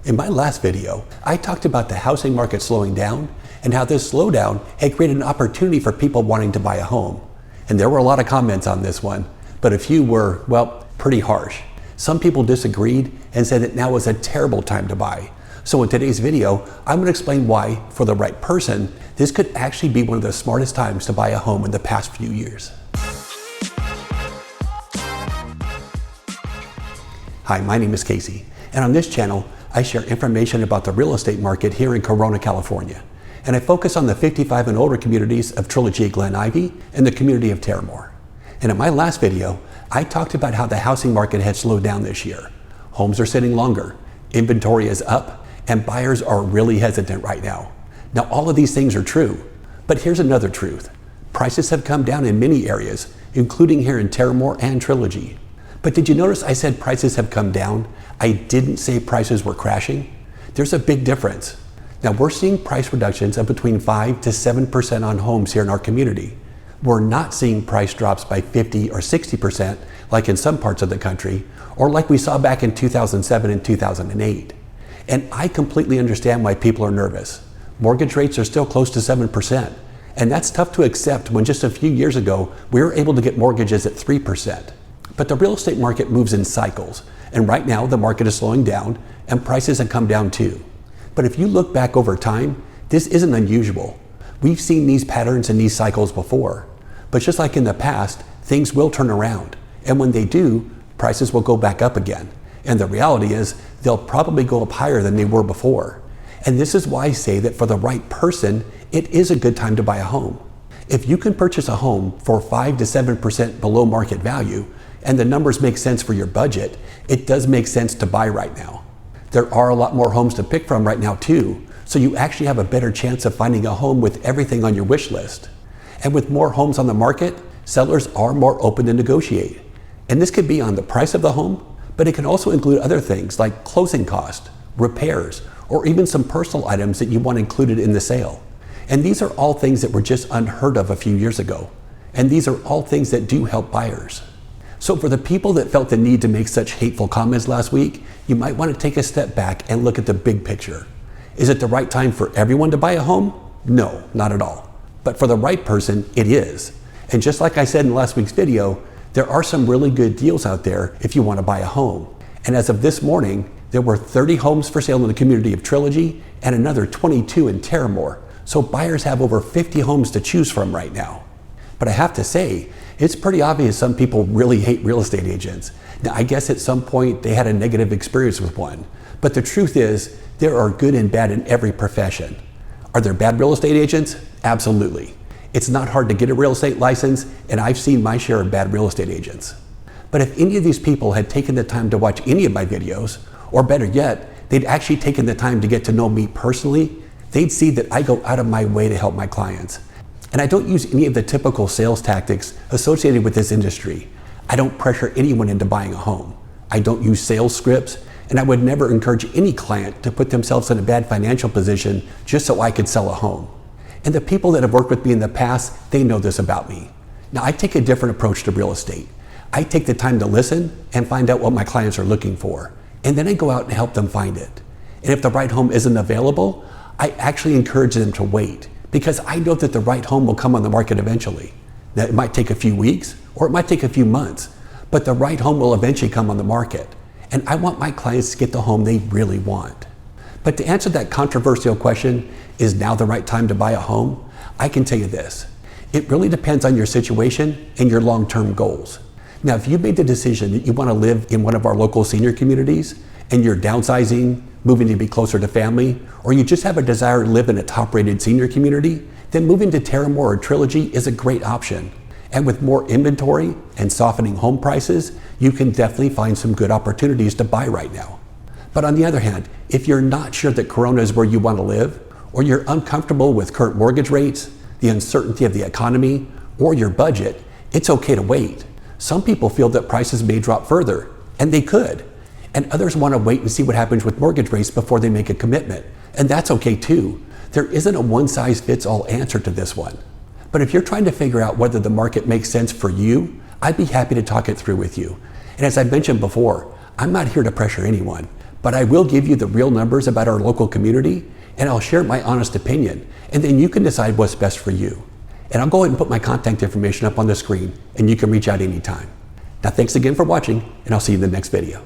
In my last video, I talked about the housing market slowing down and how this slowdown had created an opportunity for people wanting to buy a home. And there were a lot of comments on this one, but a few were, well, pretty harsh. Some people disagreed and said that now was a terrible time to buy. So in today's video, I'm going to explain why, for the right person, this could actually be one of the smartest times to buy a home in the past few years. Hi, my name is Casey, and on this channel, I share information about the real estate market here in Corona, California. And I focus on the 55 and older communities of Trilogy Glen Ivy and the community of Terramor. And in my last video, I talked about how the housing market had slowed down this year. Homes are sitting longer, inventory is up, and buyers are really hesitant right now. Now, all of these things are true, but here's another truth. Prices have come down in many areas, including here in Terramor and Trilogy. But did you notice I said prices have come down? I didn't say prices were crashing. There's a big difference. Now, we're seeing price reductions of between 5 to 7% on homes here in our community. We're not seeing price drops by 50 or 60% like in some parts of the country, or like we saw back in 2007 and 2008. And I completely understand why people are nervous. Mortgage rates are still close to 7%, and that's tough to accept when just a few years ago we were able to get mortgages at 3%. But the real estate market moves in cycles, and right now the market is slowing down and prices have come down too. But if you look back over time, this isn't unusual. We've seen these patterns and these cycles before. But just like in the past, things will turn around, and when they do, prices will go back up again. And the reality is they'll probably go up higher than they were before. And this is why I say that for the right person, it is a good time to buy a home. If you can purchase a home for 5 to 7% below market value, and the numbers make sense for your budget, it does make sense to buy right now. There are a lot more homes to pick from right now too, so you actually have a better chance of finding a home with everything on your wish list. And with more homes on the market, sellers are more open to negotiate. And this could be on the price of the home, but it can also include other things like closing cost, repairs, or even some personal items that you want included in the sale. And these are all things that were just unheard of a few years ago. And these are all things that do help buyers. So for the people that felt the need to make such hateful comments last week, you might want to take a step back and look at the big picture. Is it the right time for everyone to buy a home? No, not at all. But for the right person, it is. And just like I said in last week's video, there are some really good deals out there if you want to buy a home. And as of this morning, there were 30 homes for sale in the community of Trilogy and another 22 in Terramor. So buyers have over 50 homes to choose from right now. But I have to say, it's pretty obvious some people really hate real estate agents. Now, I guess at some point they had a negative experience with one. But the truth is, there are good and bad in every profession. Are there bad real estate agents? Absolutely. It's not hard to get a real estate license, and I've seen my share of bad real estate agents. But if any of these people had taken the time to watch any of my videos, or better yet, they'd actually taken the time to get to know me personally, they'd see that I go out of my way to help my clients. And I don't use any of the typical sales tactics associated with this industry. I don't pressure anyone into buying a home. I don't use sales scripts, and I would never encourage any client to put themselves in a bad financial position just so I could sell a home. And the people that have worked with me in the past, they know this about me. Now, I take a different approach to real estate. I take the time to listen and find out what my clients are looking for, and then I go out and help them find it. And if the right home isn't available, I actually encourage them to wait, because I know that the right home will come on the market eventually. Now, it might take a few weeks or it might take a few months, but the right home will eventually come on the market. And I want my clients to get the home they really want. But to answer that controversial question, is now the right time to buy a home? I can tell you this. It really depends on your situation and your long-term goals. Now, if you've made the decision that you want to live in one of our local senior communities and you're downsizing, moving to be closer to family, or you just have a desire to live in a top-rated senior community, then moving to Terramor or Trilogy is a great option. And with more inventory and softening home prices, you can definitely find some good opportunities to buy right now. But on the other hand, if you're not sure that Corona is where you want to live, or you're uncomfortable with current mortgage rates, the uncertainty of the economy, or your budget, it's okay to wait. Some people feel that prices may drop further, and they could. And others want to wait and see what happens with mortgage rates before they make a commitment. And that's okay too. There isn't a one-size-fits-all answer to this one. But if you're trying to figure out whether the market makes sense for you, I'd be happy to talk it through with you. And as I mentioned before, I'm not here to pressure anyone, but I will give you the real numbers about our local community, and I'll share my honest opinion, and then you can decide what's best for you. And I'll go ahead and put my contact information up on the screen, and you can reach out anytime. Now, thanks again for watching, and I'll see you in the next video.